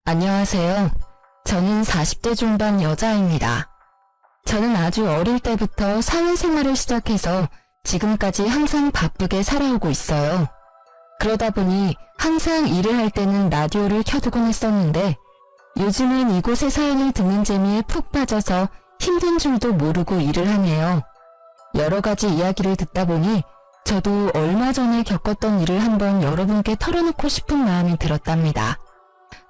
안녕하세요. 저는 40대 중반 여자입니다. 저는 아주 어릴 때부터 사회생활을 시작해서 지금까지 항상 바쁘게 살아오고 있어요. 그러다 보니 항상 일을 할 때는 라디오를 켜두곤 했었는데 요즘은 이곳의 사연을 듣는 재미에 푹 빠져서 힘든 줄도 모르고 일을 하네요. 여러 가지 이야기를 듣다 보니 저도 얼마 전에 겪었던 일을 한번 여러분께 털어놓고 싶은 마음이 들었답니다.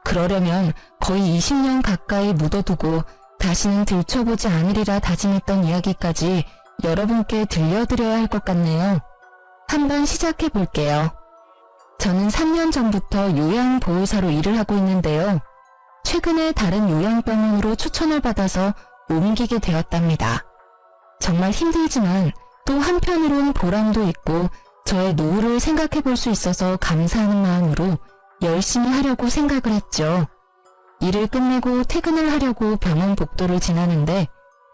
그러려면 거의 20년 가까이 묻어두고 다시는 들춰보지 않으리라 다짐했던 이야기까지 여러분께 들려드려야 할 것 같네요. 한번 시작해 볼게요. 저는 3년 전부터 요양보호사로 일을 하고 있는데요. 최근에 다른 요양병원으로 추천을 받아서 옮기게 되었답니다. 정말 힘들지만 또 한편으론 보람도 있고 저의 노후를 생각해 볼 수 있어서 감사하는 마음으로 열심히 하려고 생각을 했죠. 일을 끝내고 퇴근을 하려고 병원 복도를 지나는데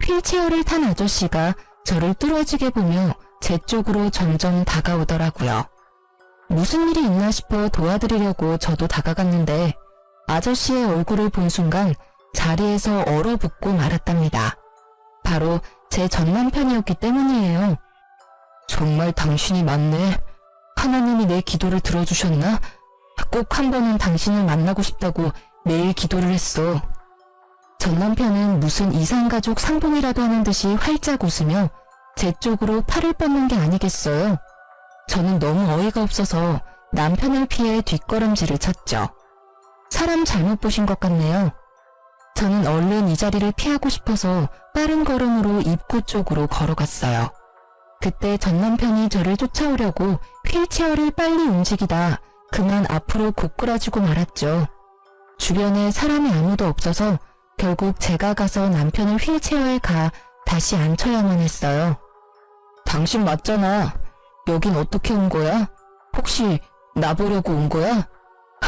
휠체어를 탄 아저씨가 저를 뚫어지게 보며 제 쪽으로 점점 다가오더라고요. 무슨 일이 있나 싶어 도와드리려고 저도 다가갔는데 아저씨의 얼굴을 본 순간 자리에서 얼어붙고 말았답니다. 바로 제 전남편이었기 때문이에요. 정말 당신이 맞네. 하나님이 내 기도를 들어주셨나? 꼭 한 번은 당신을 만나고 싶다고 매일 기도를 했어. 전남편은 무슨 이산가족 상봉이라도 하는 듯이 활짝 웃으며 제 쪽으로 팔을 뻗는 게 아니겠어요. 저는 너무 어이가 없어서 남편을 피해 뒷걸음질을 쳤죠. 사람 잘못 보신 것 같네요. 저는 얼른 이 자리를 피하고 싶어서 빠른 걸음으로 입구 쪽으로 걸어갔어요. 그때 전남편이 저를 쫓아오려고 휠체어를 빨리 움직이다 그만 앞으로 고꾸라지고 말았죠. 주변에 사람이 아무도 없어서 결국 제가 가서 남편을 휠체어에 가 다시 앉혀야만 했어요. 당신 맞잖아. 여긴 어떻게 온 거야? 혹시 나 보려고 온 거야?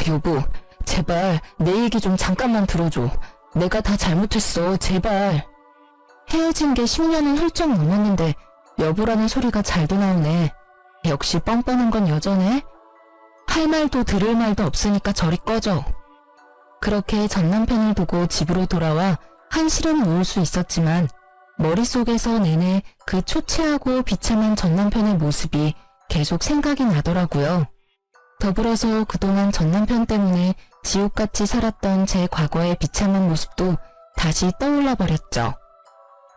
여보, 제발 내 얘기 좀 잠깐만 들어줘. 내가 다 잘못했어, 제발. 헤어진 게 10년은 훌쩍 넘었는데 여보라는 소리가 잘도 나오네. 역시 뻔뻔한 건 여전해? 할 말도 들을 말도 없으니까 저리 꺼져. 그렇게 전남편을 두고 집으로 돌아와 한시름 놓을 수 있었지만 머릿속에서 내내 그 초췌하고 비참한 전남편의 모습이 계속 생각이 나더라고요. 더불어서 그동안 전남편 때문에 지옥같이 살았던 제 과거의 비참한 모습도 다시 떠올라 버렸죠.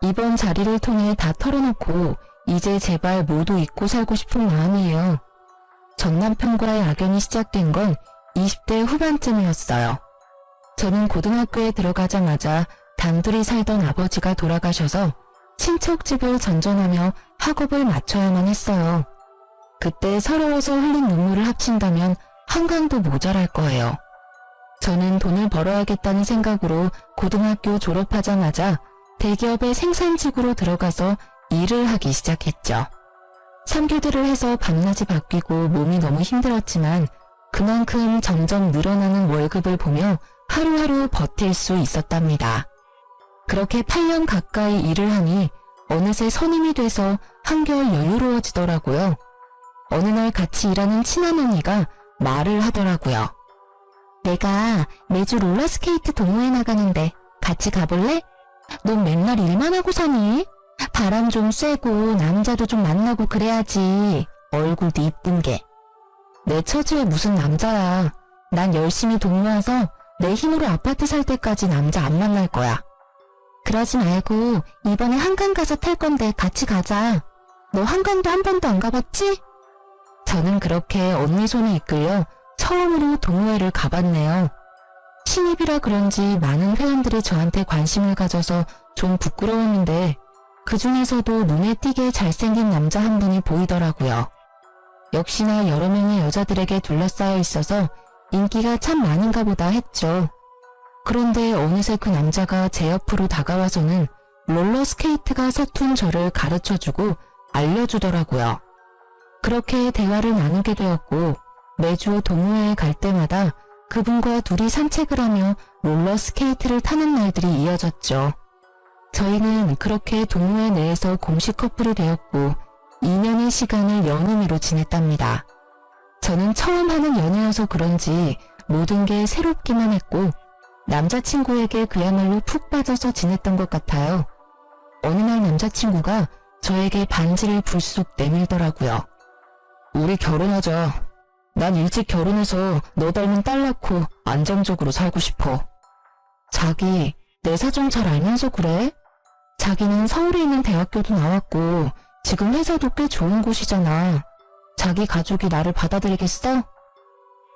이번 자리를 통해 다 털어놓고 이제 제발 모두 잊고 살고 싶은 마음이에요. 전남편과의 악연이 시작된 건 20대 후반쯤이었어요. 저는 고등학교에 들어가자마자 단둘이 살던 아버지가 돌아가셔서 친척집을 전전하며 학업을 마쳐야만 했어요. 그때 서러워서 흘린 눈물을 합친다면 한강도 모자랄 거예요. 저는 돈을 벌어야겠다는 생각으로 고등학교 졸업하자마자 대기업의 생산직으로 들어가서 일을 하기 시작했죠. 3교대를 해서 밤낮이 바뀌고 몸이 너무 힘들었지만 그만큼 점점 늘어나는 월급을 보며 하루하루 버틸 수 있었답니다. 그렇게 8년 가까이 일을 하니 어느새 선임이 돼서 한결 여유로워지더라고요. 어느 날 같이 일하는 친한 언니가 말을 하더라고요. 내가 매주 롤러스케이트 동호회 나가는데 같이 가볼래? 넌 맨날 일만 하고 사니? 바람 좀 쐬고 남자도 좀 만나고 그래야지. 얼굴도 이쁜 게. 내 처지에 무슨 남자야. 난 열심히 돈 모아서 내 힘으로 아파트 살 때까지 남자 안 만날 거야. 그러지 말고 이번에 한강 가서 탈 건데 같이 가자. 너 한강도 한 번도 안 가봤지? 저는 그렇게 언니 손에 이끌려 처음으로 동호회를 가봤네요. 신입이라 그런지 많은 회원들이 저한테 관심을 가져서 좀 부끄러웠는데 그 중에서도 눈에 띄게 잘생긴 남자 한 분이 보이더라고요. 역시나 여러 명의 여자들에게 둘러싸여 있어서 인기가 참 많은가 보다 했죠. 그런데 어느새 그 남자가 제 옆으로 다가와서는 롤러스케이트가 서툰 저를 가르쳐주고 알려주더라고요. 그렇게 대화를 나누게 되었고 매주 동호회에 갈 때마다 그분과 둘이 산책을 하며 롤러스케이트를 타는 날들이 이어졌죠. 저희는 그렇게 동호회 내에서 공식 커플이 되었고 2년의 시간을 연인으로 지냈답니다. 저는 처음 하는 연애여서 그런지 모든 게 새롭기만 했고 남자친구에게 그야말로 푹 빠져서 지냈던 것 같아요. 어느 날 남자친구가 저에게 반지를 불쑥 내밀더라고요. 우리 결혼하자. 난 일찍 결혼해서 너 닮은 딸 낳고 안정적으로 살고 싶어. 자기, 내 사정 잘 알면서 그래? 자기는 서울에 있는 대학교도 나왔고 지금 회사도 꽤 좋은 곳이잖아. 자기 가족이 나를 받아들이겠어?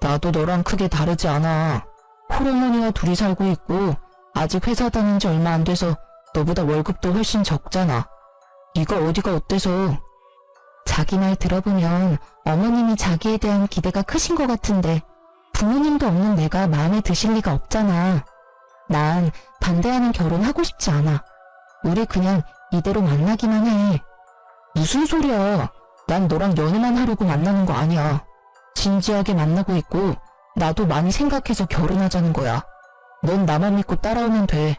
나도 너랑 크게 다르지 않아. 홀어머니와 둘이 살고 있고 아직 회사 다닌 지 얼마 안 돼서 너보다 월급도 훨씬 적잖아. 네가 어디가 어때서? 자기 말 들어보면 어머님이 자기에 대한 기대가 크신 것 같은데 부모님도 없는 내가 마음에 드실 리가 없잖아. 난 반대하는 결혼 하고 싶지 않아. 우리 그냥 이대로 만나기만 해. 무슨 소리야. 난 너랑 연애만 하려고 만나는 거 아니야. 진지하게 만나고 있고 나도 많이 생각해서 결혼하자는 거야. 넌 나만 믿고 따라오면 돼.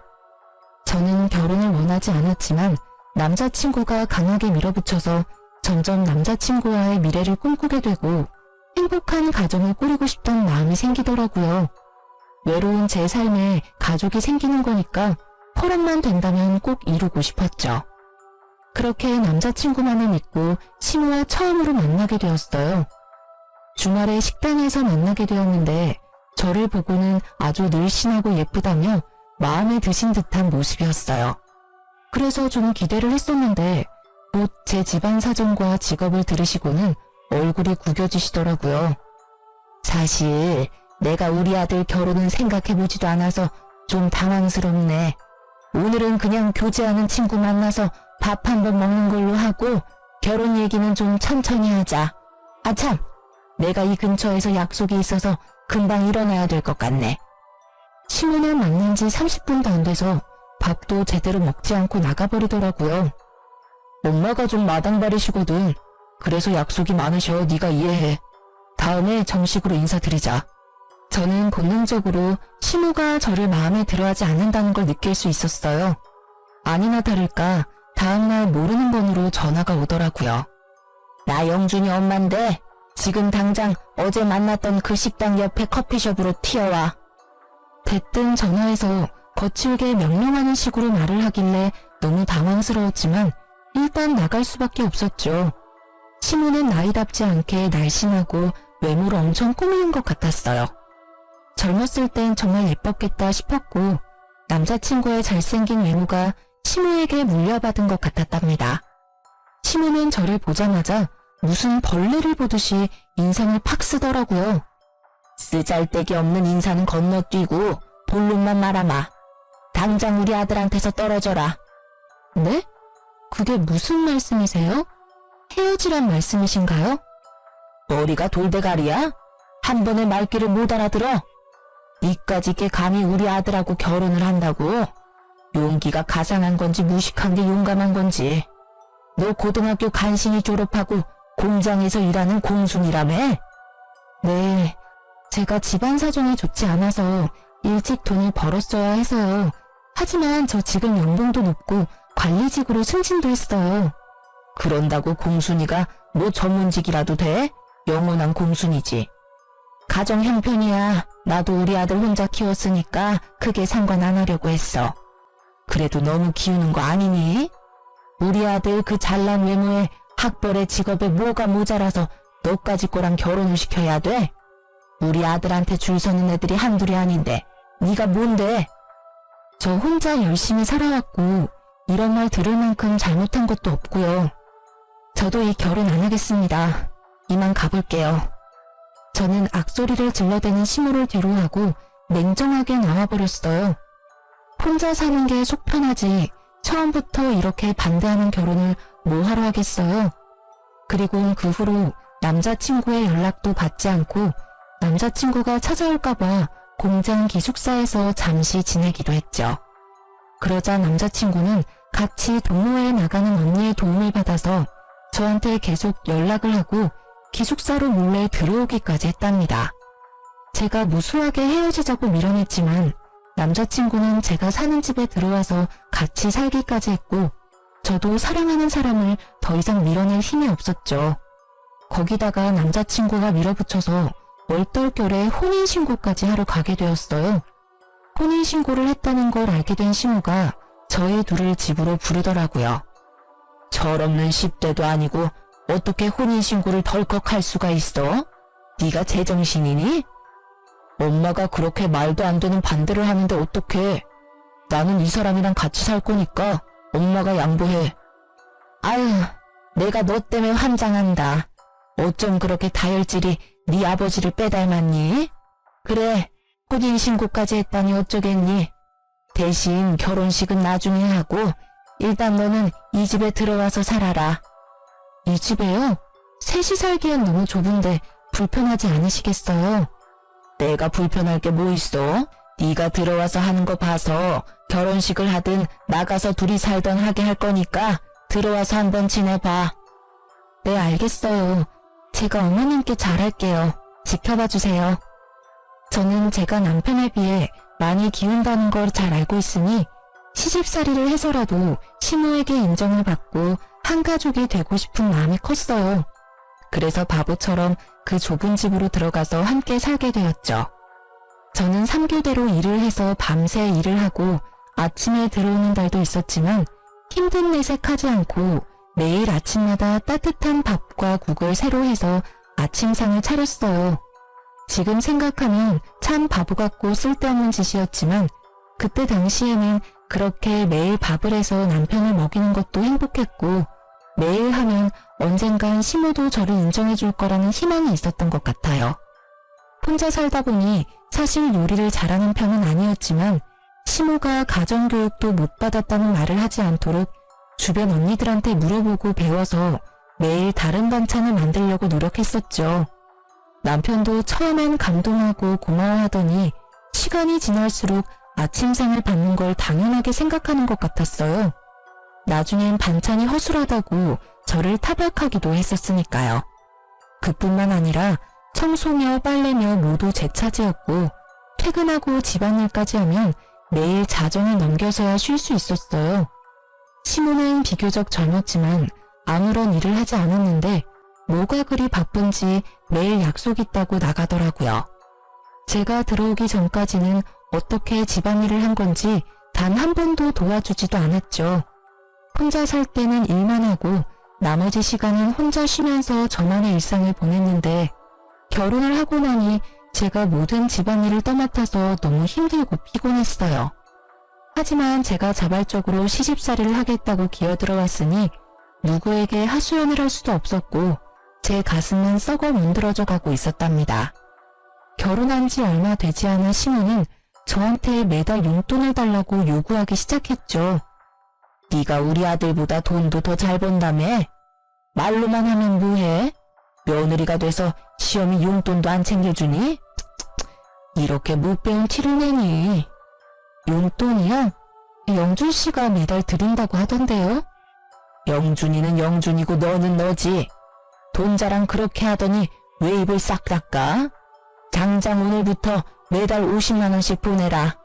저는 결혼을 원하지 않았지만 남자친구가 강하게 밀어붙여서 점점 남자친구와의 미래를 꿈꾸게 되고 행복한 가정을 꾸리고 싶다는 마음이 생기더라고요. 외로운 제 삶에 가족이 생기는 거니까 허락만 된다면 꼭 이루고 싶었죠. 그렇게 남자친구만을 믿고 시무와 처음으로 만나게 되었어요. 주말에 식당에서 만나게 되었는데 저를 보고는 아주 늘씬하고 예쁘다며 마음에 드신 듯한 모습이었어요. 그래서 좀 기대를 했었는데 곧 제 집안 사정과 직업을 들으시고는 얼굴이 구겨지시더라고요. 사실 내가 우리 아들 결혼은 생각해보지도 않아서 좀 당황스럽네. 오늘은 그냥 교제하는 친구 만나서 밥 한번 먹는 걸로 하고 결혼 얘기는 좀 천천히 하자. 아참, 내가 이 근처에서 약속이 있어서 금방 일어나야 될 것 같네. 시무는 만난 지 30분도 안 돼서 밥도 제대로 먹지 않고 나가버리더라고요. 엄마가 좀 마당발이시거든. 그래서 약속이 많으셔. 네가 이해해. 다음에 정식으로 인사드리자. 저는 본능적으로 시무가 저를 마음에 들어하지 않는다는 걸 느낄 수 있었어요. 아니나 다를까 다음날 모르는 번호로 전화가 오더라고요. 나 영준이 엄마인데 지금 당장 어제 만났던 그 식당 옆에 커피숍으로 튀어와. 대뜸 전화해서 거칠게 명령하는 식으로 말을 하길래 너무 당황스러웠지만 일단 나갈 수밖에 없었죠. 시무는 나이답지 않게 날씬하고 외모를 엄청 꾸미는 것 같았어요. 젊었을 땐 정말 예뻤겠다 싶었고 남자친구의 잘생긴 외모가 시무에게 물려받은 것 같았답니다. 시무는 저를 보자마자 무슨 벌레를 보듯이 인상을 팍 쓰더라고요. 쓰잘데기 없는 인사는 건너뛰고 본론만 말아마. 당장 우리 아들한테서 떨어져라. 네? 그게 무슨 말씀이세요? 헤어지란 말씀이신가요? 머리가 돌대가리야? 한 번에 말귀를 못 알아들어? 니까지 게 감히 우리 아들하고 결혼을 한다고? 용기가 가상한 건지 무식한 게 용감한 건지. 너 고등학교 간신히 졸업하고 공장에서 일하는 공순이라며? 네, 제가 집안 사정이 좋지 않아서 일찍 돈을 벌었어야 해서요. 하지만 저 지금 연봉도 높고 관리직으로 승진도 했어요. 그런다고 공순이가 뭐 전문직이라도 돼? 영원한 공순이지. 가정 형편이야. 나도 우리 아들 혼자 키웠으니까 크게 상관 안 하려고 했어. 그래도 너무 키우는 거 아니니? 우리 아들 그 잘난 외모에 학벌에 직업에 뭐가 모자라서 너까지 거랑 결혼을 시켜야 돼? 우리 아들한테 줄 서는 애들이 한둘이 아닌데 네가 뭔데? 저 혼자 열심히 살아왔고 이런 말 들을 만큼 잘못한 것도 없고요. 저도 이 결혼 안 하겠습니다. 이만 가볼게요. 저는 악소리를 질러대는 시무를 뒤로하고 냉정하게 나와버렸어요. 혼자 사는 게 속 편하지 처음부터 이렇게 반대하는 결혼을 뭐하러 하겠어요. 그리고 그 후로 남자친구의 연락도 받지 않고 남자친구가 찾아올까봐 공장 기숙사에서 잠시 지내기도 했죠. 그러자 남자친구는 같이 동호회에 나가는 언니의 도움을 받아서 저한테 계속 연락을 하고 기숙사로 몰래 들어오기까지 했답니다. 제가 무수하게 헤어지자고 밀어냈지만 남자친구는 제가 사는 집에 들어와서 같이 살기까지 했고 저도 사랑하는 사람을 더 이상 밀어낼 힘이 없었죠. 거기다가 남자친구가 밀어붙여서 얼떨결에 혼인신고까지 하러 가게 되었어요. 혼인신고를 했다는 걸 알게 된 시모가 저희 둘을 집으로 부르더라고요. 철없는 10대도 아니고 어떻게 혼인신고를 덜컥 할 수가 있어? 네가 제정신이니? 엄마가 그렇게 말도 안 되는 반대를 하는데 어떡해? 나는 이 사람이랑 같이 살 거니까 엄마가 양보해. 아유, 내가 너 때문에 환장한다. 어쩜 그렇게 다혈질이 네 아버지를 빼닮았니? 그래, 혼인신고까지 했다니 어쩌겠니? 대신 결혼식은 나중에 하고 일단 너는 이 집에 들어와서 살아라. 이 집에요? 셋이 살기엔 너무 좁은데 불편하지 않으시겠어요? 내가 불편할 게 뭐 있어? 네가 들어와서 하는 거 봐서 결혼식을 하든 나가서 둘이 살던 하게 할 거니까 들어와서 한번 지내봐. 네, 알겠어요. 제가 어머님께 잘할게요. 지켜봐 주세요. 저는 제가 남편에 비해 많이 기운다는 걸 잘 알고 있으니 시집살이를 해서라도 시모에게 인정을 받고 한 가족이 되고 싶은 마음이 컸어요. 그래서 바보처럼 그 좁은 집으로 들어가서 함께 살게 되었죠. 저는 3교대로 일을 해서 밤새 일을 하고 아침에 들어오는 날도 있었지만 힘든 내색하지 않고 매일 아침마다 따뜻한 밥과 국을 새로 해서 아침상을 차렸어요. 지금 생각하면 참 바보 같고 쓸데없는 짓이었지만 그때 당시에는 그렇게 매일 밥을 해서 남편을 먹이는 것도 행복했고 매일 하면 언젠간 시모도 저를 인정해 줄 거라는 희망이 있었던 것 같아요. 혼자 살다 보니 사실 요리를 잘하는 편은 아니었지만 시모가 가정교육도 못 받았다는 말을 하지 않도록 주변 언니들한테 물어보고 배워서 매일 다른 반찬을 만들려고 노력했었죠. 남편도 처음엔 감동하고 고마워하더니 시간이 지날수록 아침상을 받는 걸 당연하게 생각하는 것 같았어요. 나중엔 반찬이 허술하다고 저를 타박하기도 했었으니까요. 그뿐만 아니라 청소며 빨래며 모두 제 차지였고 퇴근하고 집안일까지 하면 매일 자정을 넘겨서야 쉴 수 있었어요. 시모는 비교적 젊었지만 아무런 일을 하지 않았는데 뭐가 그리 바쁜지 매일 약속 있다고 나가더라고요. 제가 들어오기 전까지는 어떻게 집안일을 한 건지 단 한 번도 도와주지도 않았죠. 혼자 살 때는 일만 하고 나머지 시간은 혼자 쉬면서 저만의 일상을 보냈는데 결혼을 하고 나니 제가 모든 집안일을 떠맡아서 너무 힘들고 피곤했어요. 하지만 제가 자발적으로 시집살이를 하겠다고 기어들어왔으니 누구에게 하소연을 할 수도 없었고 제 가슴은 썩어 문드러져 가고 있었답니다. 결혼한 지 얼마 되지 않아 시모는 저한테 매달 용돈을 달라고 요구하기 시작했죠. 네가 우리 아들보다 돈도 더 잘 번다며? 말로만 하면 뭐해? 며느리가 돼서 시험이 용돈도 안 챙겨주니? 이렇게 못 배운 티를 내니. 용돈이요? 영준 씨가 매달 드린다고 하던데요? 영준이는 영준이고 너는 너지. 돈 자랑 그렇게 하더니 왜 입을 싹 닦아? 당장 오늘부터 매달 50만 원씩 보내라.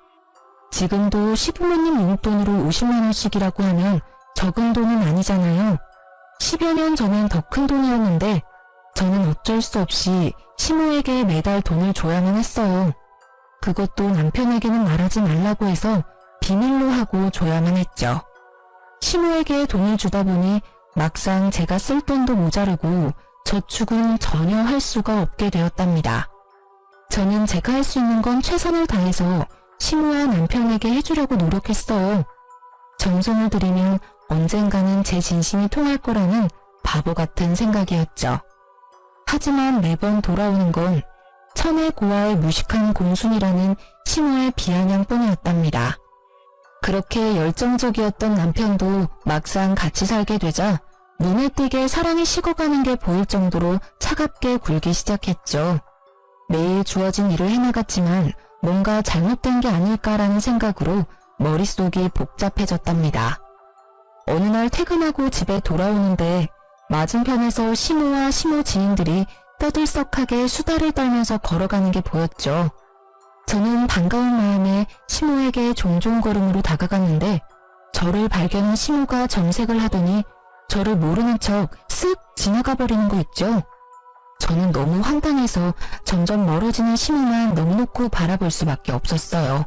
지금도 시부모님 용돈으로 50만 원씩이라고 하면 적은 돈은 아니잖아요. 10여 년 전엔 더 큰 돈이었는데 저는 어쩔 수 없이 시모에게 매달 돈을 줘야만 했어요. 그것도 남편에게는 말하지 말라고 해서 비밀로 하고 줘야만 했죠. 시모에게 돈을 주다 보니 막상 제가 쓸 돈도 모자르고 저축은 전혀 할 수가 없게 되었답니다. 저는 제가 할 수 있는 건 최선을 다해서 시모와 남편에게 해주려고 노력했어요. 정성을 들이면 언젠가는 제 진심이 통할 거라는 바보 같은 생각이었죠. 하지만 매번 돌아오는 건 천의 고아의 무식한 공순이라는 시모의 비아냥뿐이었답니다. 그렇게 열정적이었던 남편도 막상 같이 살게 되자 눈에 띄게 사랑이 식어가는 게 보일 정도로 차갑게 굴기 시작했죠. 매일 주어진 일을 해나갔지만 뭔가 잘못된 게 아닐까라는 생각으로 머릿속이 복잡해졌답니다. 어느 날 퇴근하고 집에 돌아오는데 맞은편에서 시모와 시모 지인들이 떠들썩하게 수다를 떨면서 걸어가는 게 보였죠. 저는 반가운 마음에 시모에게 종종 걸음으로 다가갔는데 저를 발견한 시모가 정색을 하더니 저를 모르는 척 쓱 지나가 버리는 거 있죠. 저는 너무 황당해서 점점 멀어지는 시모만 넋놓고 바라볼 수밖에 없었어요.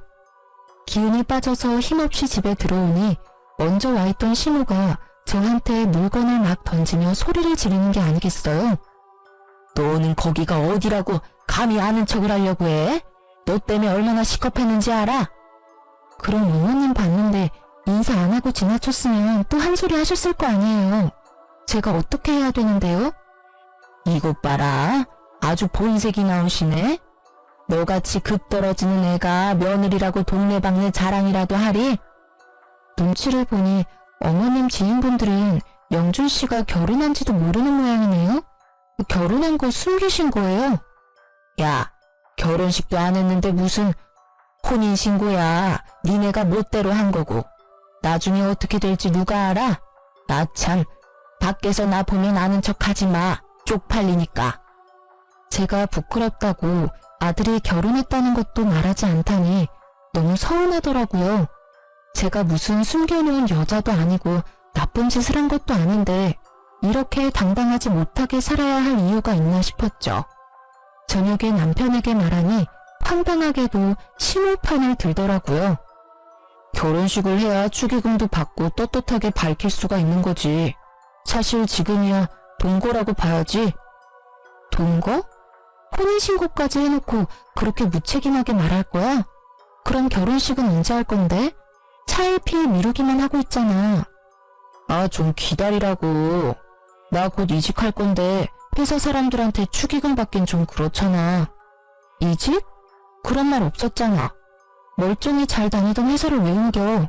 기운이 빠져서 힘없이 집에 들어오니 먼저 와 있던 시모가 저한테 물건을 막 던지며 소리를 지르는 게 아니겠어요? 너는 거기가 어디라고 감히 아는 척을 하려고 해? 너 때문에 얼마나 시겁했는지 알아? 그럼 어머님 봤는데 인사 안 하고 지나쳤으면 또 한 소리 하셨을 거 아니에요. 제가 어떻게 해야 되는데요? 이것 봐라. 아주 본색이 나오시네. 너같이 급 떨어지는 애가 며느리라고 동네방네 자랑이라도 하리? 눈치를 보니 어머님 지인분들은 영준 씨가 결혼한지도 모르는 모양이네요. 결혼한 거 숨기신 거예요? 야, 결혼식도 안 했는데 무슨 혼인신고야. 니네가 멋대로 한 거고. 나중에 어떻게 될지 누가 알아? 나 참, 밖에서 나 보면 아는 척 하지 마. 쪽팔리니까. 제가 부끄럽다고 아들이 결혼했다는 것도 말하지 않다니 너무 서운하더라고요. 제가 무슨 숨겨놓은 여자도 아니고 나쁜 짓을 한 것도 아닌데 이렇게 당당하지 못하게 살아야 할 이유가 있나 싶었죠. 저녁에 남편에게 말하니 황당하게도 심호판을 들더라고요. 결혼식을 해야 축의금도 받고 떳떳하게 밝힐 수가 있는 거지. 사실 지금이야 동거라고 봐야지. 동거? 혼인신고까지 해놓고 그렇게 무책임하게 말할 거야? 그럼 결혼식은 언제 할 건데? 차일피일 미루기만 하고 있잖아. 아, 좀 기다리라고. 나 곧 이직할 건데 회사 사람들한테 축의금 받긴 좀 그렇잖아. 이직? 그런 말 없었잖아. 멀쩡히 잘 다니던 회사를 왜 옮겨?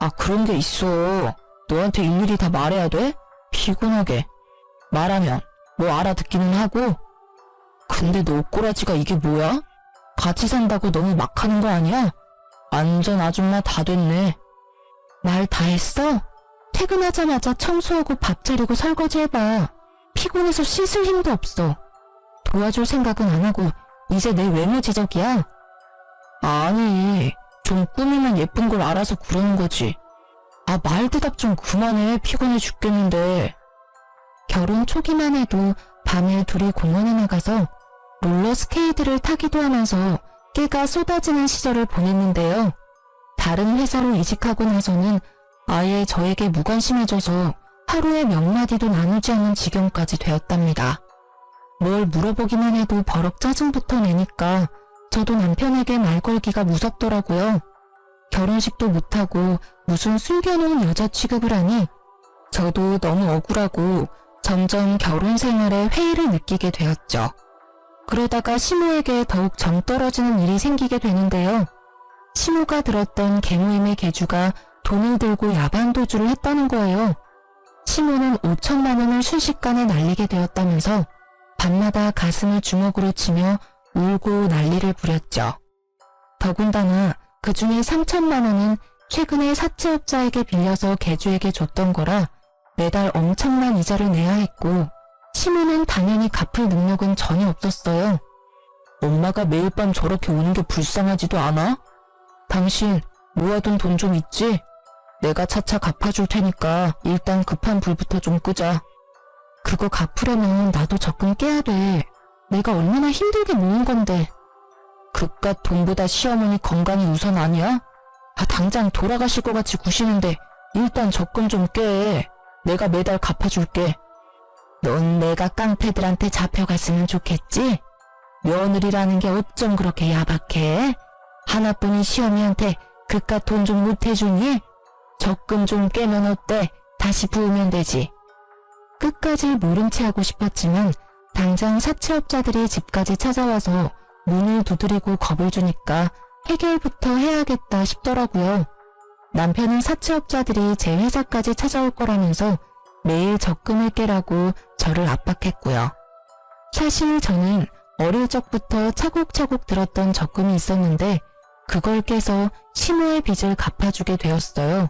아, 그런 게 있어. 너한테 일일이 다 말해야 돼? 피곤하게. 말하면 뭐 알아듣기는 하고. 근데 너 꼬라지가 이게 뭐야? 같이 산다고 너무 막 하는 거 아니야? 완전 아줌마 다 됐네. 말 다 했어? 퇴근하자마자 청소하고 밥 차리고 설거지 해봐. 피곤해서 씻을 힘도 없어. 도와줄 생각은 안 하고 이제 내 외모 지적이야? 아니, 좀 꾸미면 예쁜 걸 알아서 그러는 거지. 아, 말 대답 좀 그만해. 피곤해 죽겠는데. 결혼 초기만 해도 밤에 둘이 공원에 나가서 롤러스케이트를 타기도 하면서 깨가 쏟아지는 시절을 보냈는데요. 다른 회사로 이직하고 나서는 아예 저에게 무관심해져서 하루에 몇 마디도 나누지 않는 지경까지 되었답니다. 뭘 물어보기만 해도 버럭 짜증부터 내니까 저도 남편에게 말 걸기가 무섭더라고요. 결혼식도 못하고 무슨 숨겨놓은 여자 취급을 하니 저도 너무 억울하고 점점 결혼 생활에 회의를 느끼게 되었죠. 그러다가 시모에게 더욱 정 떨어지는 일이 생기게 되는데요. 시모가 들었던 개모임의 개주가 돈을 들고 야반도주를 했다는 거예요. 시모는 5천만 원을 순식간에 날리게 되었다면서 밤마다 가슴을 주먹으로 치며 울고 난리를 부렸죠. 더군다나 그 중에 3천만 원은 최근에 사채업자에게 빌려서 개주에게 줬던 거라 매달 엄청난 이자를 내야 했고 시모는 당연히 갚을 능력은 전혀 없었어요. 엄마가 매일 밤 저렇게 우는 게 불쌍하지도 않아? 당신 모아둔 돈 좀 있지? 내가 차차 갚아줄 테니까 일단 급한 불부터 좀 끄자. 그거 갚으려면 나도 적금 깨야 돼. 내가 얼마나 힘들게 모은 건데. 그깟 돈보다 시어머니 건강이 우선 아니야? 아, 당장 돌아가실 것 같이 구시는데 일단 적금 좀 깨. 내가 매달 갚아줄게. 넌 내가 깡패들한테 잡혀갔으면 좋겠지? 며느리라는 게 어쩜 그렇게 야박해? 하나뿐인 시어미한테 그깟 돈 좀 못해주니? 적금 좀 깨면 어때? 다시 부으면 되지. 끝까지 모른 체 하고 싶었지만 당장 사채업자들이 집까지 찾아와서 문을 두드리고 겁을 주니까 해결부터 해야겠다 싶더라고요. 남편은 사채업자들이 제 회사까지 찾아올 거라면서 매일 적금을 깨라고 저를 압박했고요. 사실 저는 어릴 적부터 차곡차곡 들었던 적금이 있었는데 그걸 깨서 시모의 빚을 갚아주게 되었어요.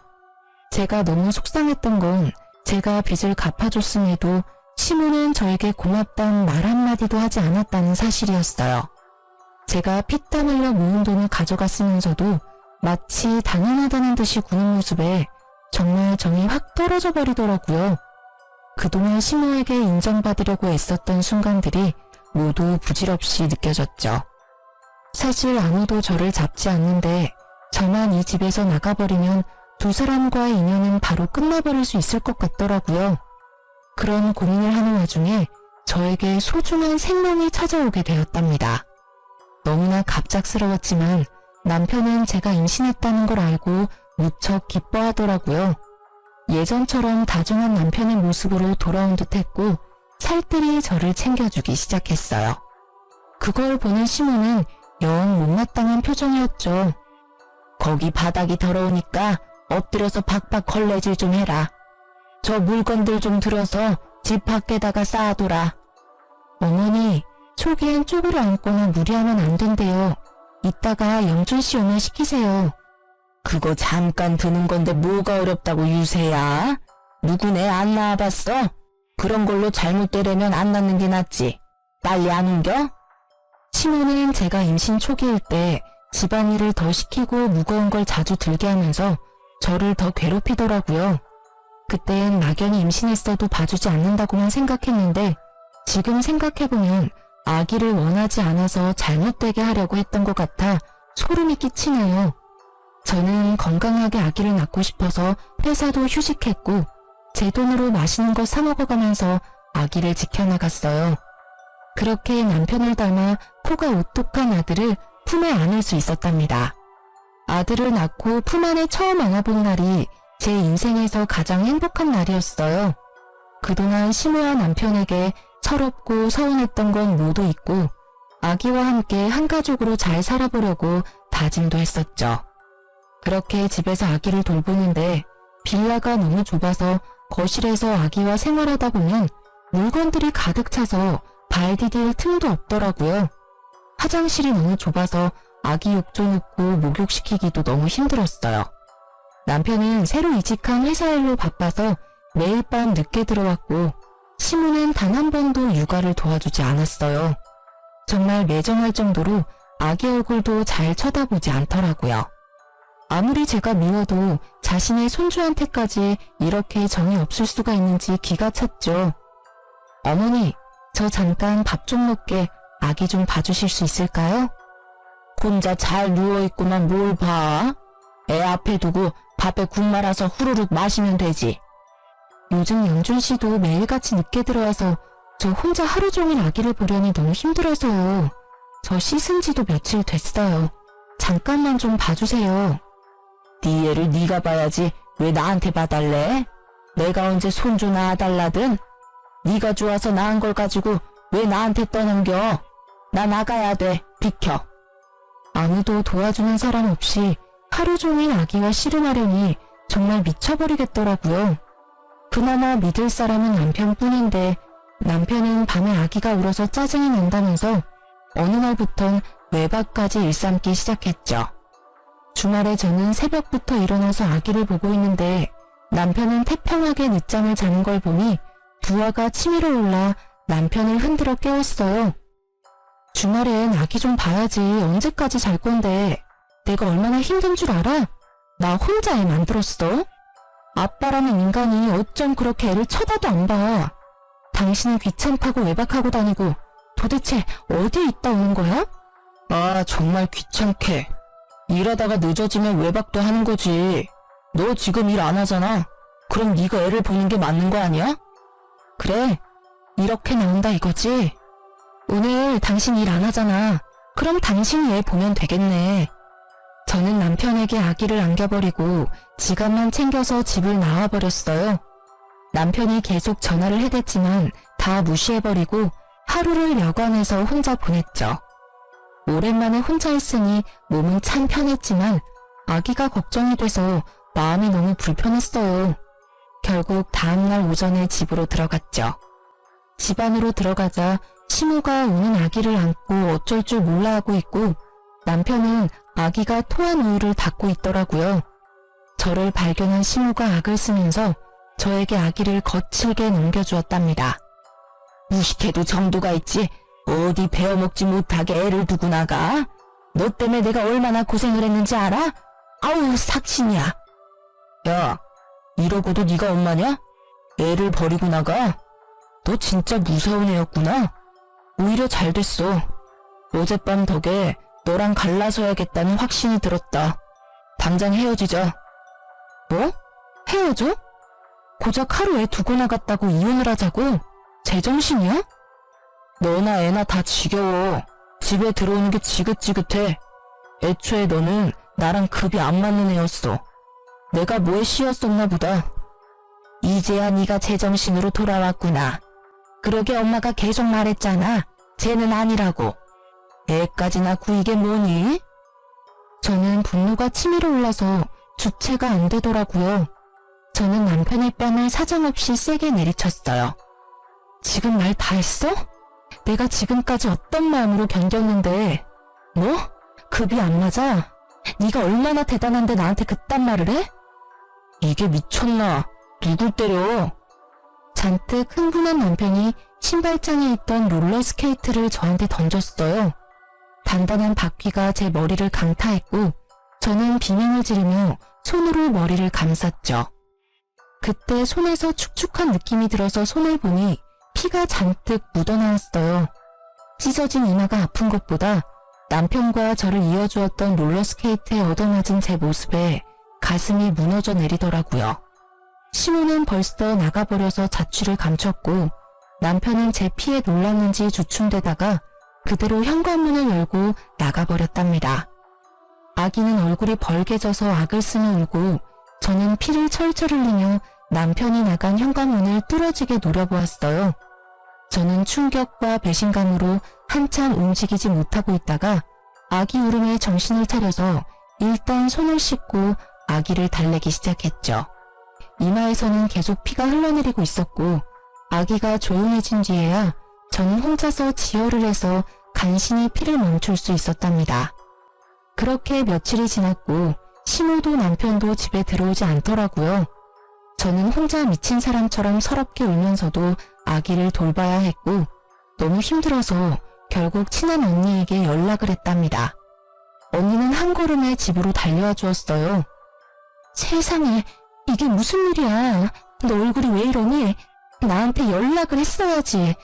제가 너무 속상했던 건 제가 빚을 갚아줬음에도 시모는 저에게 고맙다는 말 한마디도 하지 않았다는 사실이었어요. 제가 피땀 흘려 모은 돈을 가져갔으면서도 마치 당연하다는 듯이 구는 모습에 정말 정이 확 떨어져 버리더라고요. 그동안 시모에게 인정받으려고 애썼던 순간들이 모두 부질없이 느껴졌죠. 사실 아무도 저를 잡지 않는데 저만 이 집에서 나가버리면 두 사람과의 인연은 바로 끝나버릴 수 있을 것 같더라고요. 그런 고민을 하는 와중에 저에게 소중한 생명이 찾아오게 되었답니다. 너무나 갑작스러웠지만 남편은 제가 임신했다는 걸 알고 무척 기뻐하더라고요. 예전처럼 다정한 남편의 모습으로 돌아온 듯했고 살뜰히 저를 챙겨주기 시작했어요. 그걸 보는 시모는 영 못마땅한 표정이었죠. 거기 바닥이 더러우니까 엎드려서 박박 걸레질 좀 해라. 저 물건들 좀 들어서 집 밖에다가 쌓아둬라. 어머니, 초기엔 쪼그려 앉거나 무리하면 안 된대요. 이따가 영준 씨 오면 시키세요. 그거 잠깐 드는 건데 뭐가 어렵다고 유세야? 누구네 안 낳아봤어? 그런 걸로 잘못되려면 안 낳는 게 낫지. 빨리 안 옮겨? 시모는 제가 임신 초기일 때 집안일을 더 시키고 무거운 걸 자주 들게 하면서 저를 더 괴롭히더라고요. 그땐 막연히 임신했어도 봐주지 않는다고만 생각했는데 지금 생각해보면 아기를 원하지 않아서 잘못되게 하려고 했던 것 같아 소름이 끼치네요. 저는 건강하게 아기를 낳고 싶어서 회사도 휴직했고 제 돈으로 맛있는 거 사 먹어가면서 아기를 지켜나갔어요. 그렇게 남편을 닮아 코가 오똑한 아들을 품에 안을 수 있었답니다. 아들을 낳고 품 안에 처음 안아본 날이 제 인생에서 가장 행복한 날이었어요. 그동안 시모와 남편에게 철없고 서운했던 건 모두 잊고 아기와 함께 한 가족으로 잘 살아보려고 다짐도 했었죠. 그렇게 집에서 아기를 돌보는데 빌라가 너무 좁아서 거실에서 아기와 생활하다 보면 물건들이 가득 차서 발 디딜 틈도 없더라고요. 화장실이 너무 좁아서 아기 욕조 넣고 목욕시키기도 너무 힘들었어요. 남편은 새로 이직한 회사 일로 바빠서 매일 밤 늦게 들어왔고 시모는 단 한 번도 육아를 도와주지 않았어요. 정말 매정할 정도로 아기 얼굴도 잘 쳐다보지 않더라고요. 아무리 제가 미워도 자신의 손주한테까지 이렇게 정이 없을 수가 있는지 기가 찼죠. 어머니, 저 잠깐 밥 좀 먹게 아기 좀 봐주실 수 있을까요? 혼자 잘 누워있구만 뭘 봐? 애 앞에 두고 밥에 국 말아서 후루룩 마시면 되지. 요즘 영준 씨도 매일같이 늦게 들어와서 저 혼자 하루 종일 아기를 보려니 너무 힘들어서요. 저 씻은 지도 며칠 됐어요. 잠깐만 좀 봐주세요. 네 애를 네가 봐야지 왜 나한테 봐달래? 내가 언제 손주 낳아달라든? 네가 좋아서 낳은 걸 가지고 왜 나한테 떠넘겨? 나 나가야 돼. 비켜. 아무도 도와주는 사람 없이 하루 종일 아기와 씨름하려니 정말 미쳐버리겠더라고요. 그나마 믿을 사람은 남편뿐인데 남편은 밤에 아기가 울어서 짜증이 난다면서 어느 날부턴 외박까지 일삼기 시작했죠. 주말에 저는 새벽부터 일어나서 아기를 보고 있는데 남편은 태평하게 늦잠을 자는 걸 보니 부하가 치밀어 올라 남편을 흔들어 깨웠어요. 주말엔 아기 좀 봐야지 언제까지 잘 건데 내가 얼마나 힘든 줄 알아? 나 혼자 애 만들었어? 아빠라는 인간이 어쩜 그렇게 애를 쳐다도 안 봐. 당신은 귀찮다고 외박하고 다니고 도대체 어디에 있다 오는 거야? 아 정말 귀찮게. 일하다가 늦어지면 외박도 하는 거지. 너 지금 일 안 하잖아. 그럼 네가 애를 보는 게 맞는 거 아니야? 그래, 이렇게 나온다 이거지? 오늘 당신 일 안 하잖아. 그럼 당신이 애 보면 되겠네. 저는 남편에게 아기를 안겨버리고 지갑만 챙겨서 집을 나와버렸어요. 남편이 계속 전화를 해댔지만 다 무시해버리고 하루를 여관에서 혼자 보냈죠. 오랜만에 혼자 있으니 몸은 참 편했지만 아기가 걱정이 돼서 마음이 너무 불편했어요. 결국 다음날 오전에 집으로 들어갔죠. 집 안으로 들어가자 시모가 우는 아기를 안고 어쩔 줄 몰라 하고 있고 남편은 아기가 토한 우유를 닦고 있더라고요. 저를 발견한 시모가 악을 쓰면서 저에게 아기를 거칠게 넘겨주었답니다. 무식해도 정도가 있지. 어디 베어먹지 못하게 애를 두고 나가? 너 때문에 내가 얼마나 고생을 했는지 알아? 아우 삭신이야. 야, 이러고도 네가 엄마냐? 애를 버리고 나가? 너 진짜 무서운 애였구나. 오히려 잘 됐어. 어젯밤 덕에 너랑 갈라서야겠다는 확신이 들었다. 당장 헤어지자. 뭐? 헤어져? 고작 하루 애 두고 나갔다고 이혼을 하자고? 제정신이야? 너나 애나 다 지겨워. 집에 들어오는 게 지긋지긋해. 애초에 너는 나랑 급이 안 맞는 애였어. 내가 뭐에 씌었었나 보다. 이제야 네가 제정신으로 돌아왔구나. 그러게 엄마가 계속 말했잖아. 쟤는 아니라고. 애까지나 구이게 뭐니? 저는 분노가 치밀어 올라서 주체가 안 되더라고요. 저는 남편의 뺨을 사정없이 세게 내리쳤어요. 지금 말 다 했어? 내가 지금까지 어떤 마음으로 견뎠는데 뭐? 급이 안 맞아? 네가 얼마나 대단한데 나한테 그딴 말을 해? 이게 미쳤나? 누굴 때려? 잔뜩 흥분한 남편이 신발장에 있던 롤러스케이트를 저한테 던졌어요. 단단한 바퀴가 제 머리를 강타했고 저는 비명을 지르며 손으로 머리를 감쌌죠. 그때 손에서 축축한 느낌이 들어서 손을 보니 피가 잔뜩 묻어나왔어요. 찢어진 이마가 아픈 것보다 남편과 저를 이어주었던 롤러스케이트에 얻어맞은 제 모습에 가슴이 무너져 내리더라고요. 시모는 벌써 나가버려서 자취를 감췄고 남편은 제 피에 놀랐는지 주춤대다가 그대로 현관문을 열고 나가버렸답니다. 아기는 얼굴이 벌개져서 악을 쓰며 울고 저는 피를 철철 흘리며 남편이 나간 현관문을 뚫어지게 노려보았어요. 저는 충격과 배신감으로 한참 움직이지 못하고 있다가 아기 울음에 정신을 차려서 일단 손을 씻고 아기를 달래기 시작했죠. 이마에서는 계속 피가 흘러내리고 있었고 아기가 조용해진 뒤에야 저는 혼자서 지혈을 해서 간신히 피를 멈출 수 있었답니다. 그렇게 며칠이 지났고 시모도 남편도 집에 들어오지 않더라고요. 저는 혼자 미친 사람처럼 서럽게 울면서도 아기를 돌봐야 했고 너무 힘들어서 결국 친한 언니에게 연락을 했답니다. 언니는 한 걸음에 집으로 달려와 주었어요. 세상에, 이게 무슨 일이야? 너 얼굴이 왜 이러니? 나한테 연락을 했어야지.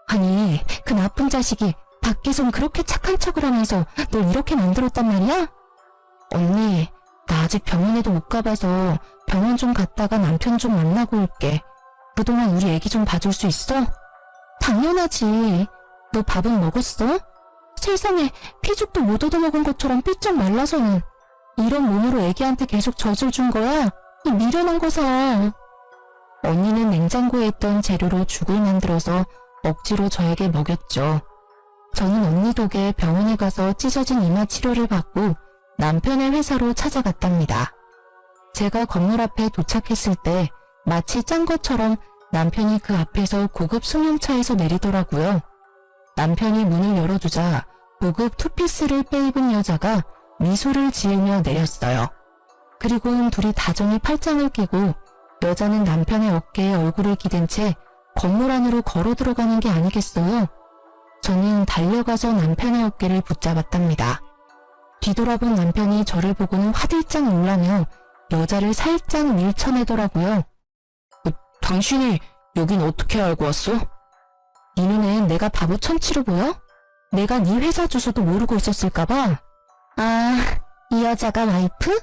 아니, 그 나쁜 자식이 밖에선 그렇게 착한 척을 하면서 널 이렇게 만들었단 말이야? 언니, 나 아직 병원에도 못 가봐서 병원 좀 갔다가 남편 좀 만나고 올게. 그동안 우리 애기 좀 봐줄 수 있어? 당연하지. 너 밥은 먹었어? 세상에, 피죽도 못 얻어먹은 것처럼 삐쩍 말라서는. 이런 몸으로 애기한테 계속 젖을 준 거야? 이 미련한 거사. 언니는 냉장고에 있던 재료로 죽을 만들어서 억지로 저에게 먹였죠. 저는 언니 덕에 병원에 가서 찢어진 이마 치료를 받고 남편의 회사로 찾아갔답니다. 제가 건물 앞에 도착했을 때 마치 짠 것처럼 남편이 그 앞에서 고급 승용차에서 내리더라고요. 남편이 문을 열어주자 고급 투피스를 빼입은 여자가 미소를 지으며 내렸어요. 그리고는 둘이 다정히 팔짱을 끼고 여자는 남편의 어깨에 얼굴을 기댄 채 건물 안으로 걸어 들어가는 게 아니겠어요? 저는 달려가서 남편의 어깨를 붙잡았답니다. 뒤돌아본 남편이 저를 보고는 화들짝 놀라며 여자를 살짝 밀쳐내더라고요. 당신이 여긴 어떻게 알고 왔어? 이 눈엔 내가 바보 천치로 보여? 내가 네 회사 주소도 모르고 있었을까봐. 아, 이 여자가 와이프?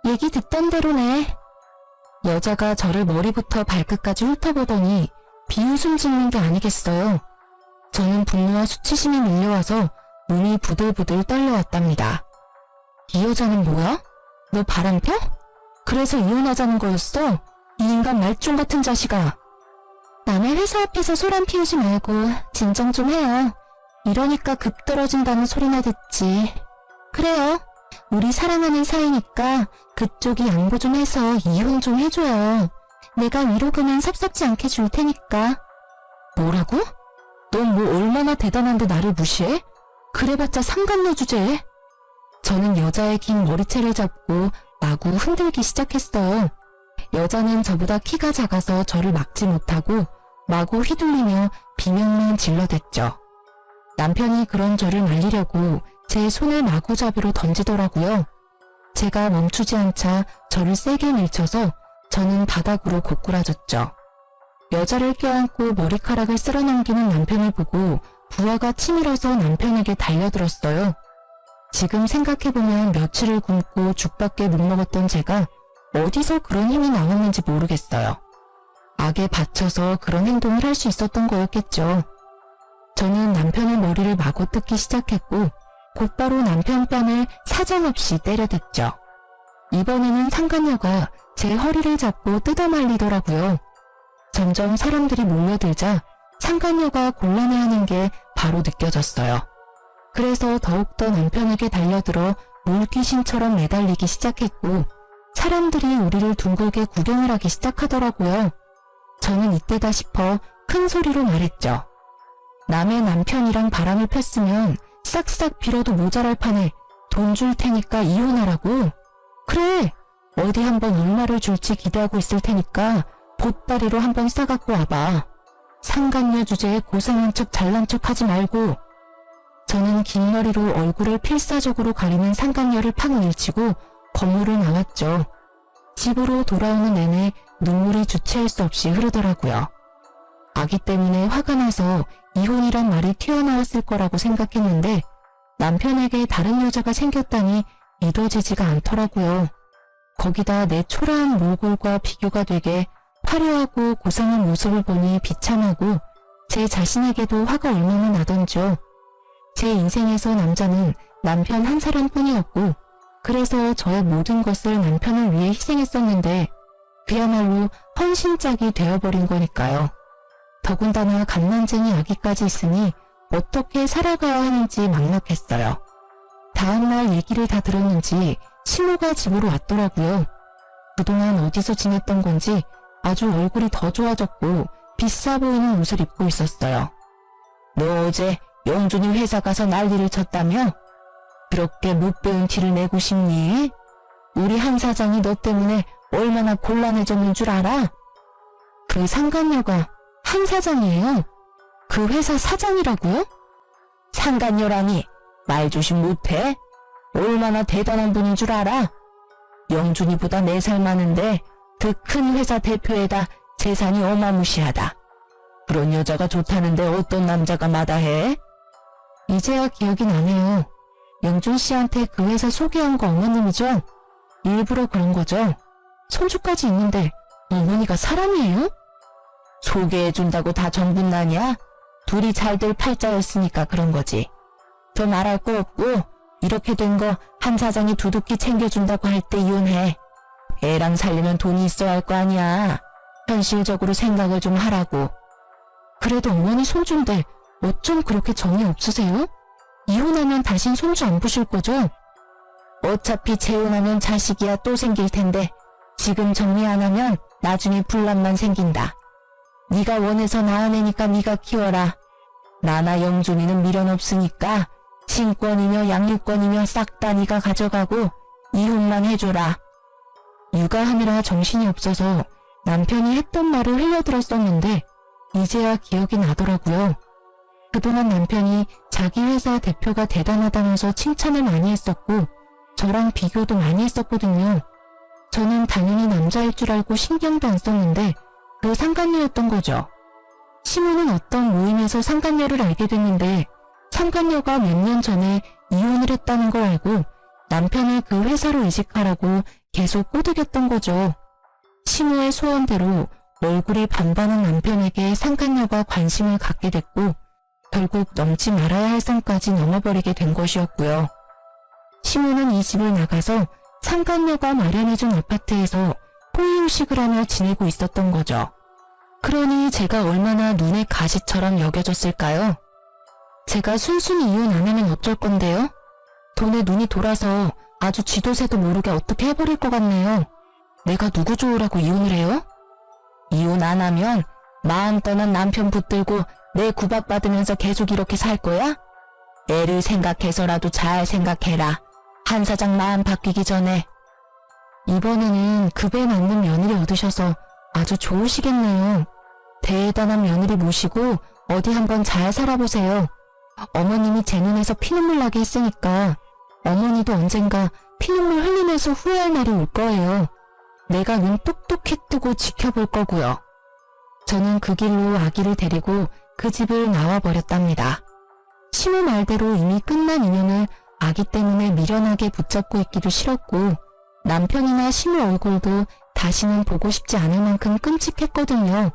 얘기 듣던 대로네. 여자가 저를 머리부터 발끝까지 훑어보더니 비웃음 짓는 게 아니겠어요. 저는 분노와 수치심이 밀려와서 몸이 부들부들 떨려왔답니다. 이 여자는 뭐야? 너 바람펴? 그래서 이혼하자는 거였어? 이 인간 말종 같은 자식아. 남의 회사 앞에서 소란 피우지 말고 진정 좀 해요. 이러니까 급 떨어진다는 소리나 듣지. 그래요. 우리 사랑하는 사이니까 그쪽이 양보 좀 해서 이혼 좀 해줘요. 내가 위로금은 섭섭지 않게 줄 테니까. 뭐라고? 넌 뭐 얼마나 대단한데 나를 무시해? 그래봤자 상간녀 주제에. 저는 여자의 긴 머리채를 잡고 마구 흔들기 시작했어요. 여자는 저보다 키가 작아서 저를 막지 못하고 마구 휘둘리며 비명만 질러댔죠. 남편이 그런 저를 말리려고 제 손을 마구잡이로 던지더라고요. 제가 멈추지 않자 저를 세게 밀쳐서 저는 바닥으로 고꾸라졌죠. 여자를 껴안고 머리카락을 쓸어넘기는 남편을 보고 부하가 치밀어서 남편에게 달려들었어요. 지금 생각해보면 며칠을 굶고 죽밖에 못 먹었던 제가 어디서 그런 힘이 나왔는지 모르겠어요. 악에 받쳐서 그런 행동을 할 수 있었던 거였겠죠. 저는 남편의 머리를 마구 뜯기 시작했고 곧바로 남편 뺨을 사정없이 때려댔죠. 이번에는 상간녀가 제 허리를 잡고 뜯어말리더라고요. 점점 사람들이 몰려들자 상간녀가 곤란해하는 게 바로 느껴졌어요. 그래서 더욱더 남편에게 달려들어 물귀신처럼 매달리기 시작했고 사람들이 우리를 둥글게 구경을 하기 시작하더라고요. 저는 이때다 싶어 큰 소리로 말했죠. 남의 남편이랑 바람을 폈으면 싹싹 빌어도 모자랄 판에 돈 줄 테니까 이혼하라고. 그래, 어디 한번 얼마를 줄지 기대하고 있을 테니까 보따리로 한번 싸갖고 와봐. 상간녀 주제에 고상한 척 잘난 척 하지 말고. 저는 긴 머리로 얼굴을 필사적으로 가리는 상간녀를 팍 밀치고 건물을 나왔죠. 집으로 돌아오는 내내 눈물이 주체할 수 없이 흐르더라고요. 아기 때문에 화가 나서 이혼이란 말이 튀어나왔을 거라고 생각했는데 남편에게 다른 여자가 생겼다니 믿어지지가 않더라고요. 거기다 내 초라한 몰골과 비교가 되게 화려하고 고상한 모습을 보니 비참하고 제 자신에게도 화가 얼마나 나던지요. 제 인생에서 남자는 남편 한 사람뿐이었고 그래서 저의 모든 것을 남편을 위해 희생했었는데 그야말로 헌신짝이 되어버린 거니까요. 더군다나 갓난쟁이 아기까지 있으니 어떻게 살아가야 하는지 막막했어요. 다음날 얘기를 다 들었는지 신우가 집으로 왔더라고요. 그동안 어디서 지냈던 건지 아주 얼굴이 더 좋아졌고 비싸 보이는 옷을 입고 있었어요. 너 어제 영준이 회사 가서 난리를 쳤다며? 그렇게 못 배운 티를 내고 싶니? 우리 한 사장이 너 때문에 얼마나 곤란해졌는 줄 알아? 그 상간녀가 한 사장이에요? 그 회사 사장이라고요? 상간녀라니 말 조심 못해? 얼마나 대단한 분인 줄 알아? 영준이보다 4살 많은데 그 큰 회사 대표에다 재산이 어마무시하다. 그런 여자가 좋다는데 어떤 남자가 마다해? 이제야 기억이 나네요. 영준 씨한테 그 회사 소개한 거 어머님이죠? 일부러 그런 거죠? 손주까지 있는데 어머니가 사람이에요? 소개해준다고 다 정분나냐? 둘이 잘될 팔자였으니까 그런 거지. 더 말할 거 없고 이렇게 된 거 한 사장이 두둑히 챙겨준다고 할 때 이혼해. 애랑 살려면 돈이 있어야 할 거 아니야. 현실적으로 생각을 좀 하라고. 그래도 어머니 손주인데 어쩜 그렇게 정이 없으세요? 이혼하면 다신 손주 안 보실 거죠? 어차피 재혼하면 자식이야 또 생길 텐데 지금 정리 안 하면 나중에 분란만 생긴다. 네가 원해서 낳은 애니까 네가 키워라. 나나 영준이는 미련 없으니까 친권이며 양육권이며 싹 다 네가 가져가고 이혼만 해줘라. 육아하느라 정신이 없어서 남편이 했던 말을 흘려들었었는데 이제야 기억이 나더라고요. 그동안 남편이 자기 회사 대표가 대단하다면서 칭찬을 많이 했었고 저랑 비교도 많이 했었거든요. 저는 당연히 남자일 줄 알고 신경도 안 썼는데 그 상간녀였던 거죠. 시모는 어떤 모임에서 상간녀를 알게 됐는데 상간녀가 몇 년 전에 이혼을 했다는 걸 알고 남편을 그 회사로 이직하라고 계속 꼬드겼던 거죠. 시모의 소원대로 얼굴이 반반한 남편에게 상간녀가 관심을 갖게 됐고 결국 넘지 말아야 할 선까지 넘어버리게 된 것이었고요. 시모는 이 집을 나가서 상간녀가 마련해준 아파트에서 호의호식을 하며 지내고 있었던 거죠. 그러니 제가 얼마나 눈의 가시처럼 여겨졌을까요? 제가 순순히 이혼 안 하면 어쩔 건데요? 돈에 눈이 돌아서 아주 쥐도새도 모르게 어떻게 해버릴 것 같네요. 내가 누구 좋으라고 이혼을 해요? 이혼 안 하면 마음 떠난 남편 붙들고 내 구박받으면서 계속 이렇게 살 거야? 애를 생각해서라도 잘 생각해라. 한 사장 마음 바뀌기 전에. 이번에는 급에 맞는 며느리 얻으셔서 아주 좋으시겠네요. 대단한 며느리 모시고 어디 한번 잘 살아보세요. 어머님이 제 눈에서 피눈물 나게 했으니까 어머니도 언젠가 피눈물 흘리면서 후회할 날이 올 거예요. 내가 눈 똑똑히 뜨고 지켜볼 거고요. 저는 그 길로 아기를 데리고 그 집을 나와버렸답니다. 시모 말대로 이미 끝난 인연을 아기 때문에 미련하게 붙잡고 있기도 싫었고 남편이나 시무 얼굴도 다시는 보고 싶지 않을 만큼 끔찍했거든요.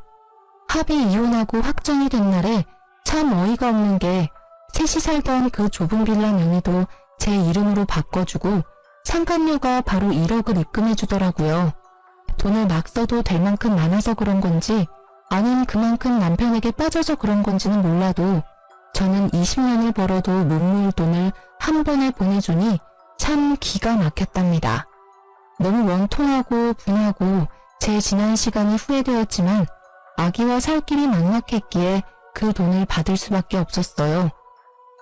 합의 이혼하고 확정이 된 날에 참 어이가 없는 게 셋이 살던 그 좁은 빌라 명의도 제 이름으로 바꿔주고 상간료가 바로 1억을 입금해주더라고요. 돈을 막 써도 될 만큼 많아서 그런 건지 아님 그만큼 남편에게 빠져서 그런 건지는 몰라도 저는 20년을 벌어도 못 모을 돈을 한 번에 보내주니 참 기가 막혔답니다. 너무 원통하고 분하고 제 지난 시간이 후회되었지만 아기와 살 길이 막막했기에 그 돈을 받을 수밖에 없었어요.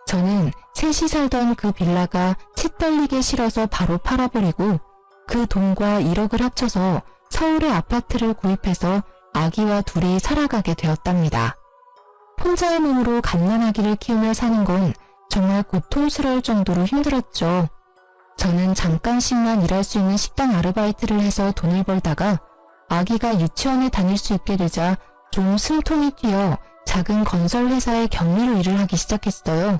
저는 셋이 살던 그 빌라가 치 떨리게 싫어서 바로 팔아버리고 그 돈과 1억을 합쳐서 서울의 아파트를 구입해서 아기와 둘이 살아가게 되었답니다. 혼자의 몸으로 갓난아기를 키우며 사는 건 정말 고통스러울 정도로 힘들었죠. 저는 잠깐씩만 일할 수 있는 식당 아르바이트를 해서 돈을 벌다가 아기가 유치원에 다닐 수 있게 되자 좀 숨통이 튀어 작은 건설 회사의 경리로 일을 하기 시작했어요.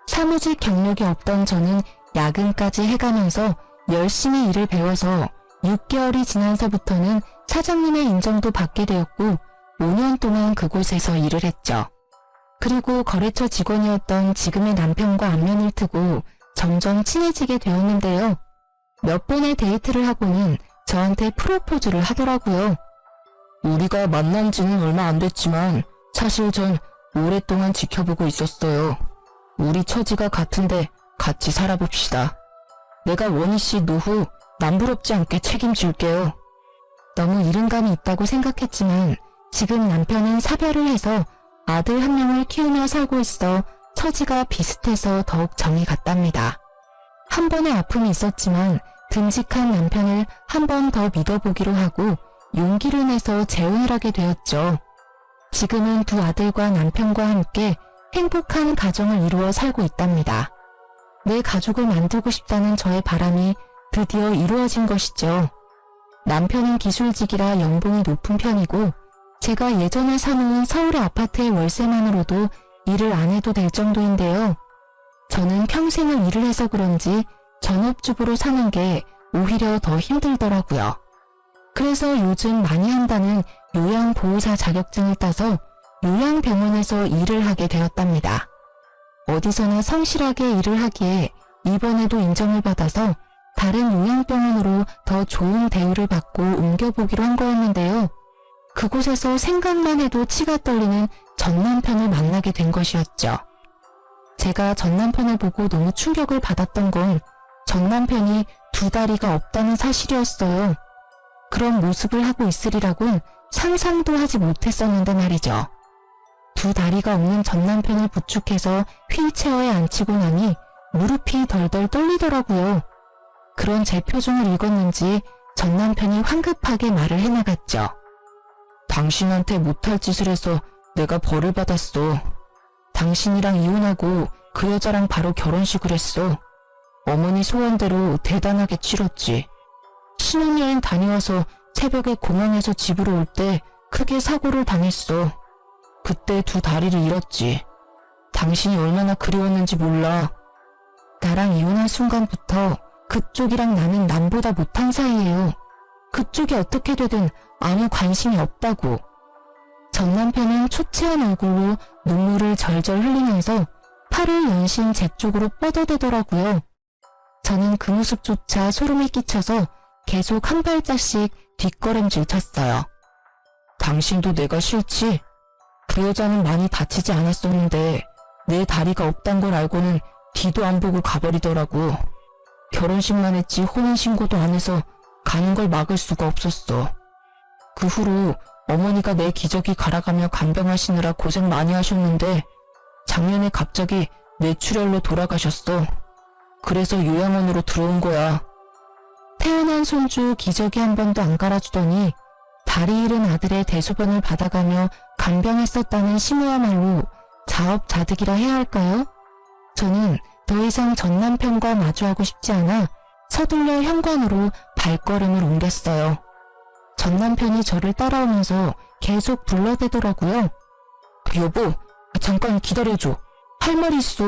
사무직 경력이 없던 저는 야근까지 해가면서 열심히 일을 배워서 6개월이 지나서부터는 사장님의 인정도 받게 되었고 5년 동안 그곳에서 일을 했죠. 그리고 거래처 직원이었던 지금의 남편과 안면을 트고 점점 친해지게 되었는데요. 몇 번의 데이트를 하고는 저한테 프로포즈를 하더라고요. 우리가 만난 지는 얼마 안 됐지만 사실 전 오랫동안 지켜보고 있었어요. 우리 처지가 같은데 같이 살아봅시다. 내가 원희 씨 노후 남부럽지 않게 책임질게요. 너무 이른 감이 있다고 생각했지만 지금 남편은 사별을 해서 아들 한 명을 키우며 살고 있어 처지가 비슷해서 더욱 정이 갔답니다. 한 번의 아픔이 있었지만 듬직한 남편을 한 번 더 믿어보기로 하고 용기를 내서 재혼을 하게 되었죠. 지금은 두 아들과 남편과 함께 행복한 가정을 이루어 살고 있답니다. 내 가족을 만들고 싶다는 저의 바람이 드디어 이루어진 것이죠. 남편은 기술직이라 연봉이 높은 편이고 제가 예전에 사놓은 서울의 아파트의 월세만으로도 일을 안 해도 될 정도인데요. 저는 평생을 일을 해서 그런지 전업주부로 사는 게 오히려 더 힘들더라고요. 그래서 요즘 많이 한다는 요양보호사 자격증을 따서 요양병원에서 일을 하게 되었답니다. 어디서나 성실하게 일을 하기에 이번에도 인정을 받아서 다른 요양병원으로 더 좋은 대우를 받고 옮겨보기로 한 거였는데요. 그곳에서 생각만 해도 치가 떨리는 전 남편을 만나게 된 것이었죠. 제가 전 남편을 보고 너무 충격을 받았던 건 전 남편이 두 다리가 없다는 사실이었어요. 그런 모습을 하고 있으리라곤 상상도 하지 못했었는데 말이죠. 두 다리가 없는 전 남편을 부축해서 휠체어에 앉히고 나니 무릎이 덜덜 떨리더라고요. 그런 제 표정을 읽었는지 전 남편이 황급하게 말을 해나갔죠. 당신한테 못할 짓을 해서 내가 벌을 받았어. 당신이랑 이혼하고 그 여자랑 바로 결혼식을 했어. 어머니 소원대로 대단하게 치렀지. 신혼여행 다녀와서 새벽에 공항에서 집으로 올 때 크게 사고를 당했어. 그때 두 다리를 잃었지. 당신이 얼마나 그리웠는지 몰라. 나랑 이혼한 순간부터 그쪽이랑 나는 남보다 못한 사이예요. 그쪽이 어떻게 되든 아무 관심이 없다고. 전 남편은 초췌한 얼굴로 눈물을 절절 흘리면서 팔을 연신 제 쪽으로 뻗어대더라고요. 저는 그 모습조차 소름이 끼쳐서 계속 한 발짝씩 뒷걸음질 쳤어요. 당신도 내가 싫지? 그 여자는 많이 다치지 않았었는데 내 다리가 없단 걸 알고는 뒤도 안 보고 가버리더라고. 결혼식만 했지 혼인신고도 안 해서 가는 걸 막을 수가 없었어. 그 후로 어머니가 내 기저귀 갈아가며 간병하시느라 고생 많이 하셨는데 작년에 갑자기 뇌출혈로 돌아가셨어. 그래서 요양원으로 들어온 거야. 태어난 손주 기저귀 한 번도 안 갈아주더니 다리 잃은 아들의 대소변을 받아가며 간병했었다는 시모야말로 자업자득이라 해야 할까요? 저는 더 이상 전 남편과 마주하고 싶지 않아 서둘러 현관으로 발걸음을 옮겼어요. 전 남편이 저를 따라오면서 계속 불러대더라고요. 여보, 잠깐 기다려줘. 할 말이 있어.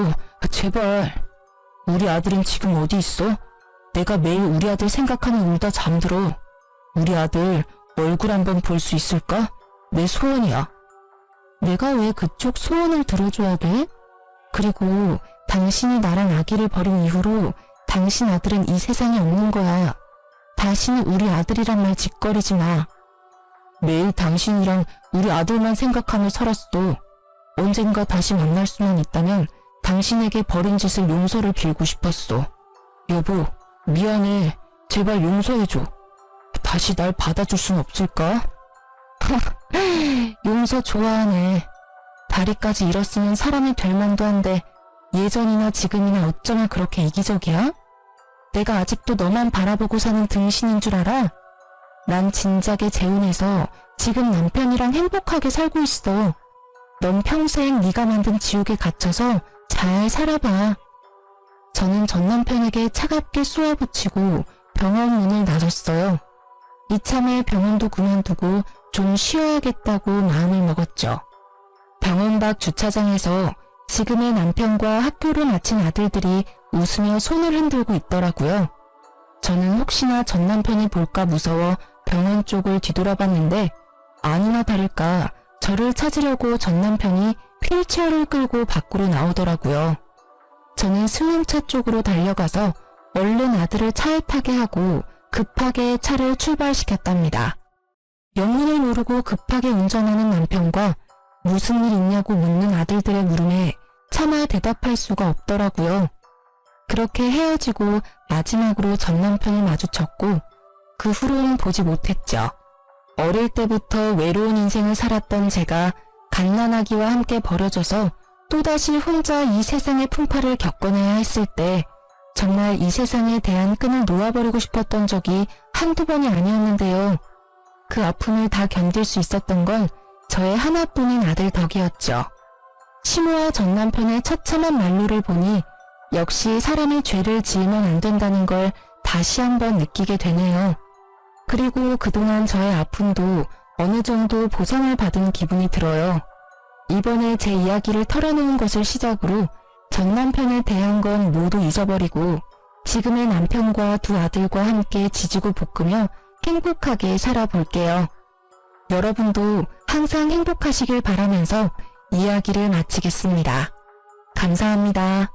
제발. 우리 아들은 지금 어디 있어? 내가 매일 우리 아들 생각하면 울다 잠들어. 우리 아들 얼굴 한번 볼 수 있을까? 내 소원이야. 내가 왜 그쪽 소원을 들어줘야 돼? 그리고 당신이 나랑 아기를 버린 이후로 당신 아들은 이 세상에 없는 거야. 다시는 우리 아들이란 말 짓거리지 마. 매일 당신이랑 우리 아들만 생각하며 살았어. 언젠가 다시 만날 수만 있다면 당신에게 벌인 짓을 용서를 빌고 싶었어. 여보, 미안해. 제발 용서해줘. 다시 날 받아줄 순 없을까? 용서 좋아하네. 다리까지 잃었으면 사람이 될 만도 한데 예전이나 지금이나 어쩌면 그렇게 이기적이야? 내가 아직도 너만 바라보고 사는 등신인 줄 알아? 난 진작에 재혼해서 지금 남편이랑 행복하게 살고 있어. 넌 평생 네가 만든 지옥에 갇혀서 잘 살아봐. 저는 전 남편에게 차갑게 쏘아붙이고 병원 문을 나섰어요. 이참에 병원도 그만두고 좀 쉬어야겠다고 마음을 먹었죠. 병원 밖 주차장에서 지금의 남편과 학교를 마친 아들들이 웃으며 손을 흔들고 있더라고요. 저는 혹시나 전 남편이 볼까 무서워 병원 쪽을 뒤돌아봤는데 아니나 다를까 저를 찾으려고 전 남편이 휠체어를 끌고 밖으로 나오더라고요. 저는 승용차 쪽으로 달려가서 얼른 아들을 차에 타게 하고 급하게 차를 출발시켰답니다. 영문을 모르고 급하게 운전하는 남편과 무슨 일 있냐고 묻는 아들들의 물음에 차마 대답할 수가 없더라고요. 그렇게 헤어지고 마지막으로 전 남편을 마주쳤고 그 후로는 보지 못했죠. 어릴 때부터 외로운 인생을 살았던 제가 갓난아기와 함께 버려져서 또다시 혼자 이 세상의 풍파를 겪어내야 했을 때 정말 이 세상에 대한 끈을 놓아버리고 싶었던 적이 한두 번이 아니었는데요. 그 아픔을 다 견딜 수 있었던 건 저의 하나뿐인 아들 덕이었죠. 시모와 전 남편의 처참한 말로를 보니 역시 사람이 죄를 지으면 안 된다는 걸 다시 한번 느끼게 되네요. 그리고 그동안 저의 아픔도 어느 정도 보상을 받은 기분이 들어요. 이번에 제 이야기를 털어놓은 것을 시작으로 전 남편에 대한 건 모두 잊어버리고 지금의 남편과 두 아들과 함께 지지고 볶으며 행복하게 살아볼게요. 여러분도 항상 행복하시길 바라면서 이야기를 마치겠습니다. 감사합니다.